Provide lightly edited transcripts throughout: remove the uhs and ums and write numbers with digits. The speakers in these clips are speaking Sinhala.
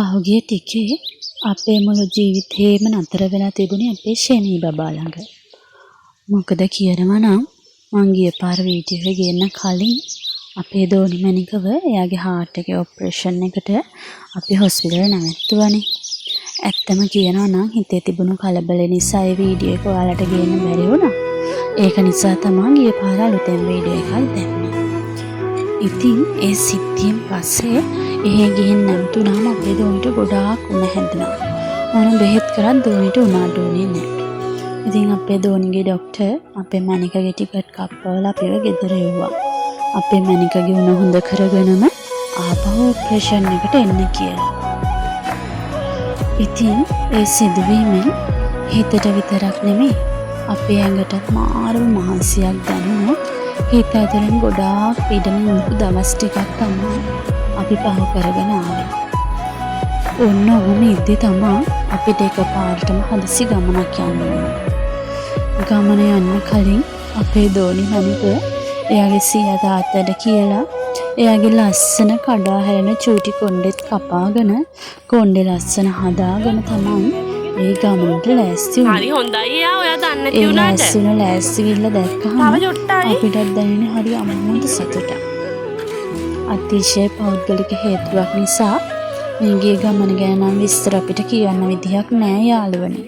පහුගිය ටිකේ අපේ මුළු ජීවිතේම නතර වෙලා තිබුණේ අපේ ෂෙනී බබා ළඟ. මොකද කියනවා නම් මං ගිය පාර වීඩියෝ එක ගේන්න කලින් අපේ දෝනි මණිකව එයාගේ හાર્ට් එකේ ඔපරේෂන් එකට අපි හොස්පිටල් නැවැත්තුවානේ. ඇත්තම කියනවා නම් හිතේ තිබුණු කලබල නිසා ඒ වීඩියෝ එක ඔයාලට ගේන්න බැරි වුණා. ඒක නිසා තමයි ගිය පාර අලුතෙන් වීඩියෝ එකක් දැම්මේ. ඉතින් ඒ සිද්ධියෙන් පස්සේ එහෙ ගිහින් නැවතුණාම අපේ දෝනිට ගොඩාක් උණ හැදුනා. මොන බෙහෙත් කරත් දෝනිට උනාට උනේ නැහැ. ඉතින් අපේ දෝනිගේ ડોක්ටර් අපේ මණිකගේ ටිකට් කප්පවලා අපිව ගෙදර එව්වා. අපේ මණිකගේ උණ හොඳ කරගෙනම ආපහු ඔපරේෂන් එකට එන්න කියලා. ඉතින් ඒ සිදුවීමෙන් හිතට විතරක් නෙමෙයි අපේ ඇඟටත් මාරු මහන්සියක් දැනුණා. හිත ඇතුලෙන් ගොඩාක් පීඩන දවස් ටිකක් තමයි අපි පහ කරගෙන ආවේ. ඔන්න ඔහොම ඉද්දි තමයි අපිට එකපාරටම හදිසි ගමනක් යන්න ඕනේ. ගමන යන්න කලින් අපේ දෝනි මණික එයාගේ සීයා තාත්තට කියලා එයාගේ ලස්සන කඩා හැරෙන චූටි කොණ්ඩෙත් කපාගෙන කොණ්ඩේ ලස්සන හදාගෙන තමයි ඒ ගමනට ලෑස්ති වුණේ. හරි හොඳයි යා ඔයා දන්නේ නැති උනාට. ඒ ලෑස්ති ගිල්ල දැක්කම අපිටත් දැනෙන්නේ හරි අමුතු සතුටක්. අතිශය පෞද්ගලික හේතුවක් නිසා මේ ගිය ගමන ගැන නම් විස්තර අපිට කියන්න විදියක් නෑ යාළුවනේ.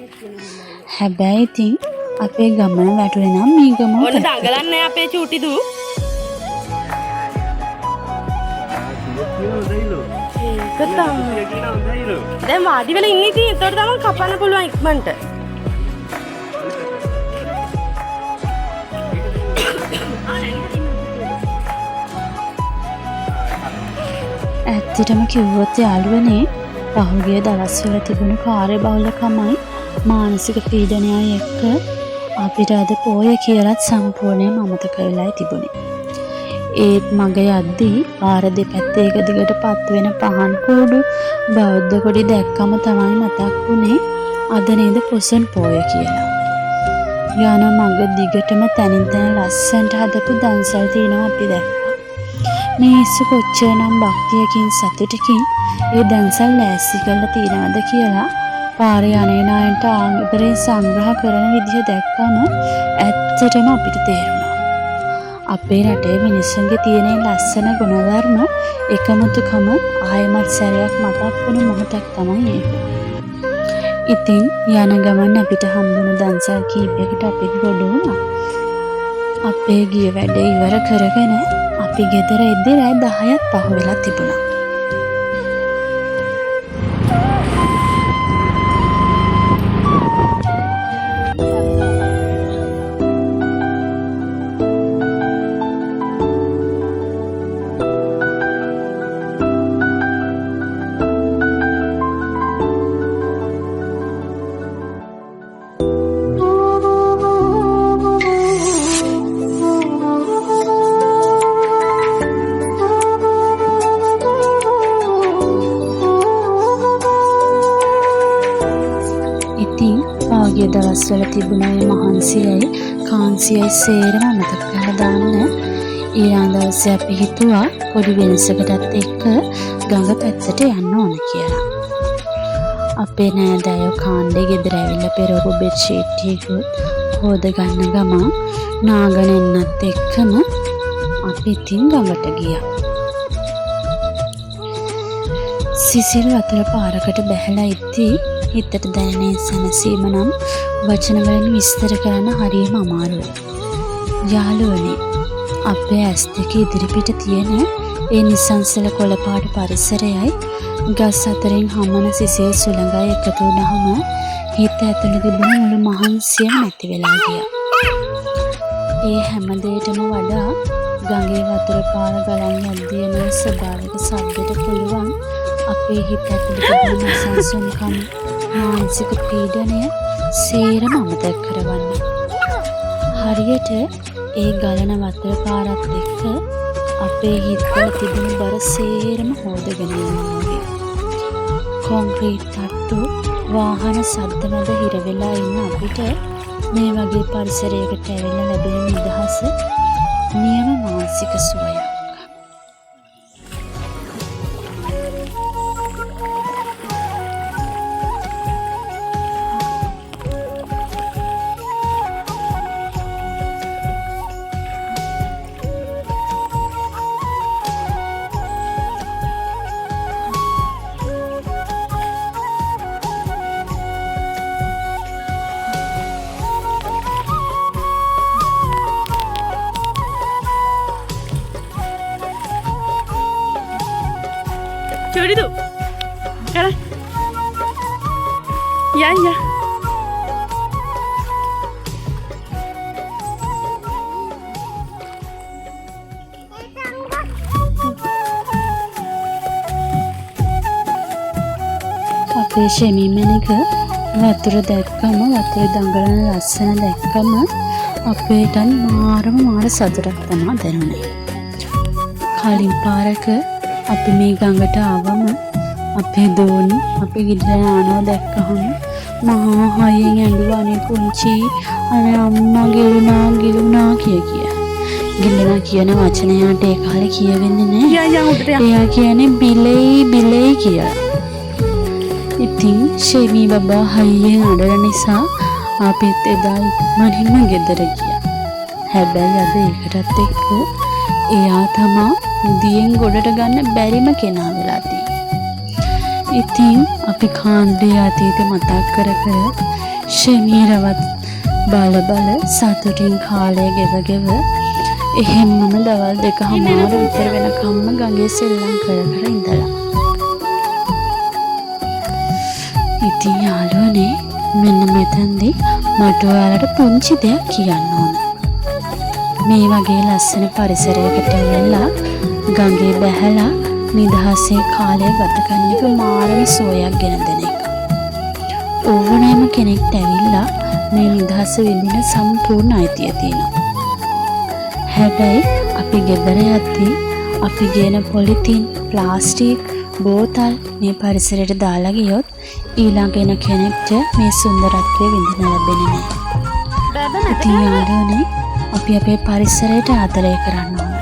හැබැයි ඉතින් අපේ ගමන වැටුනේ නම් මේ ගමන ඔන්න දඟලන්නේ අපේ චූටි දූ. ඒක තමයි. දැන් වාඩි වෙලා ඉන්නේ ඉතින් ඒතකොට තමයි කපන්න පුළුවන් ඉක්මනට. ඇත්තටම කිව්වොත් යාළුවනේ පහුගිය දවස්වල තිබුණු කාර්යබහුලකමයි මානසික පීඩනයයි එක්ක අපිට අද පොය කියලාත් සම්පූර්ණයෙන්ම අමතක වෙලායි තිබුණේ. ඒත් මග යද්දී පාර දෙපැත්තේ එක දිගට පත් වෙන පහන් කූඩු බෞද්ධ කොඩි දැක්කම තමයි මතක් වුනේ අද නේද පොසොන් පොය කියලා. යන මග දිගටම තනින් තන ලස්සනට හදපු දන්සල් තියෙනවා අපි දැක්කා. මිනිස්සු කොච්චරනම් භක්තියකින් සතුටකින් ඒ දන්සල් ලෑස්ති කරලා තියනවද කියලා පාරේ යන්නේ නායන්ට ආන්දරේ සංග්‍රහ කරන විදිහ දැක්කම ඇත්තටම අපිට තේරුණා. අපේ රටේ මිනිස්සුන්ගේ තියෙන ලස්සන ගුණධර්ම එකමුතුකම ආයමත් සැරයක් මතක් වුණ මොහොතක් තමයි ඒක. ඉතින් යන ගමන් අපිට හම්බුණු දන්සල් කීපයකට අපිත් ගොඩ වුණා. අපේ ගිය වැඩ ඉවර කරගෙන අපි ගෙදර එද්දී රෑ 10ක් පහ වෙලා තිබුණා. පහුගිය දවස්වල තිබුණ ඒ මහන්සියයි කාන්සියයි සේරම අමතක කරලා දාන්න ඊළඟ දවසේ අපි හිතුවා පොඩි වෙනසකටත් එක්ක ගඟ පැත්තට යන්න ඕන කියලා. අපේ නෑදෑයෝ කාණ්ඩේ ගෙදර ඇවිල්ලා පෙරවපු බෙඩ්ෂීට් ටික හොද ගන්න ගමන් නාගෙන එන්නත් එක්කම අපි ඉතින් ගඟට ගියා. සිසිල් වතුර පාරකට බැහැලා ඉද්දී හිතට දැනෙන සැනසීම නම් වචන වලින් විස්තර කරන්න හරියම අමාරුයි. යාළුවනේ අපේ ඇස් දෙක ඉදිරිපිට තියෙන ඒ නිසංසල කොළපාට පරිසරයයි ගස් අතරින් හමන සිසිල් සුළඟයි එකතු වුණාම හිත ඇතුළේ තිබුණ මුළු මහන්සියම නැති වෙලා ගියා. ඒ හැම දෙයකටම වඩා ගඟේ වතුර පාර ගලන් යද්දී එන ස්වභාවික ශබ්දයට පුළුවන් අපේ හිත ඇතුළේ තිබුණ සංසුන්කම මානසික පීඩනය සේරම අමතක කරවන්න. හරියට ඒ ගලන වතුර පාරත් එක්ක අපේ හිතවල තිබුණු බර සේරම හොදගෙන යනවා. කොන්ක්‍රීට් තට්ටු වාහන සද්ද මැද හිර වෙලා ඉන්න අපිට මේ වගේ පරිසරයකට ඇවිල්ලා ලැබෙන නිදහස නියම මානසික සුවයක්. අපේ ෂෙමීමනික වතුර දැක්කම වතුර දඟලන ලස්සන දැක්කම අපේටත් මාර සතුටක් තමයි දැනුනේ. කලින් පාරක අපි මේ ගඟට ආවම අපේ දෝනි අපි ගිහින් ආනෝ දැක්කහම මහා හයෙන් ඇඬුවා නේ පුංචි අනේ අම්මා ගිලුණා කිය. ගිලුණා කියන වචනයට ඒ කාලේ කියවෙන්නේ නැහැ. එයා කියන්නේ බිලෙයි කියලා. ඉතින් ෂෙමී බබා හයියෙන් අඬන නිසා අපිත් එදා ඉක්මනින්ම ගෙදර ගියා. හැබැයි අද ඒකටත් එක්ක එයා තමා දියෙන් ගොඩට ගන්න බැරිම කෙනා වෙලා තියෙන්නේ. ඉතින් අපි කාන්දේ අතීත මතක් කර ෂෙමීරවත් බල සතුටින් කාලය ගෙව එහෙම්මම දවල් 2:00 විතර වෙනකම්ම ගඟේ සෙල්ලම් කර ඉඳලා. ඉතින් යාළුවනේ මෙන්න මෙතනදී මට ඔයාලට පුංචි දෙයක් කියන්න ඕන. මේ වගේ ලස්සන පරිසරයකට ඇවිල්ලා ගඟේ බැහැලා නිදහසේ කාලය ගත කරන එක මාරම සෝයක් ගෙන දෙන එක. ඕනෑම කෙනෙක්ට ඇවිල්ලා මේ නිදහස විඳින සම්පූර්ණ අයිතිය තියෙනවා. හැබැයි අපි ගෙදර යද්දී අපි ගේන පොලිතින්, ප්ලාස්ටික්, බෝතල් මේ පරිසරයට දාලා ගියොත් ඊළඟ එන කෙනෙක්ට මේ සුන්දරත්වය විඳින්න ලැබෙන්නේ නැහැ. ඉතින් යාළුවනේ අපි අපේ පරිසරයට ආදරය කරන්න ඕන.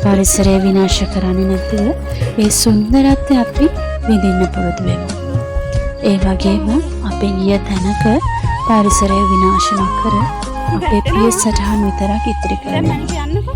පරිසරය විනාශ කරන්නේ නැතුව ඒ සුන්දරත්වය අපි විඳින්න පුරුදු වෙමු. ඒ වගේම අපි ගිය තැනක පරිසරය විනාශ නොකර අපේ ප්‍රිය සටහන් විතරක් ඉතිරි කරමු.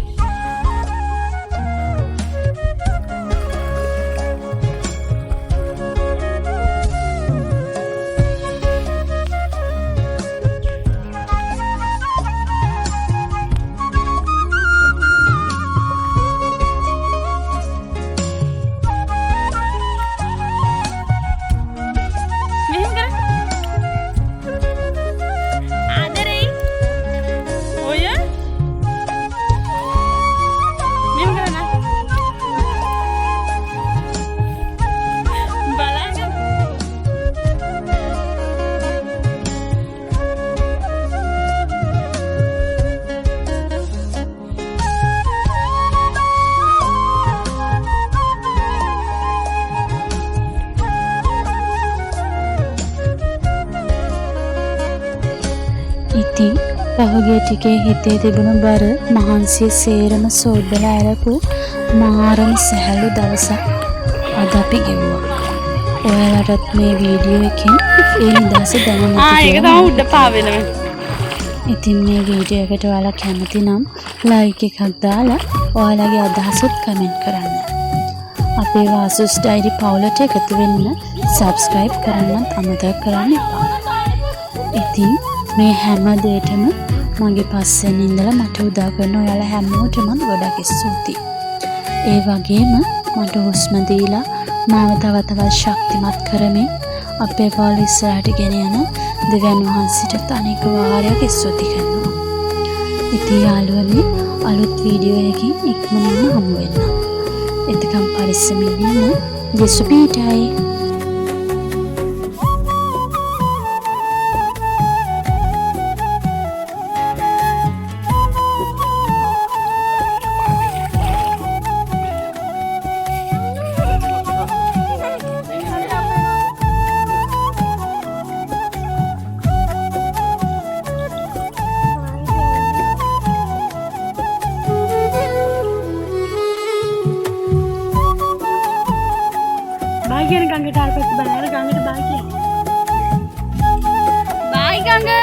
ඉතින් පහුගිය ටිකේ හිතේ තිබුණු බර මහන්සිය සේරම සෝදලා ඇරපු මාරම සැහැල්ලු දවසක් අද අපි ගෙවුවා. ඔයාලටත් මේ වීඩියෝ එකෙන් ඒ නිදහස දැනෙන්න ඒක තමයි උඩ පාවෙනවා. ඉතින් මේ වීඩියෝ එකට ඔයාලා කැමති නම් ලයික් එකක් දාලා ඔයාලගේ අදහසත් කමෙන්ට් කරන්න. අපේ වාසුස් ඩයරි පවුලට එකතු වෙන්න සබ්ස්ක්‍රයිබ් කරන්නත් අමතක කරන්න එපා. ඉතින් මේ හැම දෙයකම මගේ පස්සෙන් ඉඳලා මට උදා කරන ඔයාලා හැමෝටම ගොඩක් ස්තුතියි. ඒ වගේම මට හුස්ම දීලා මාව තව ශක්තිමත් කරමින් අපේ පවුල ඉස්සරහට ගෙන යන දෙවියන් වහන්සේට අනේක වාරයක් ස්තුති කරනවා. ඉතින් යාළුවනේ අලුත් වීඩියෝ එකකින් ඉක්මනින්ම හමු වෙන්න. එතකම් පරිස්සමින් ඉන්න. දෙසුපීටයි. Bye, Ganga.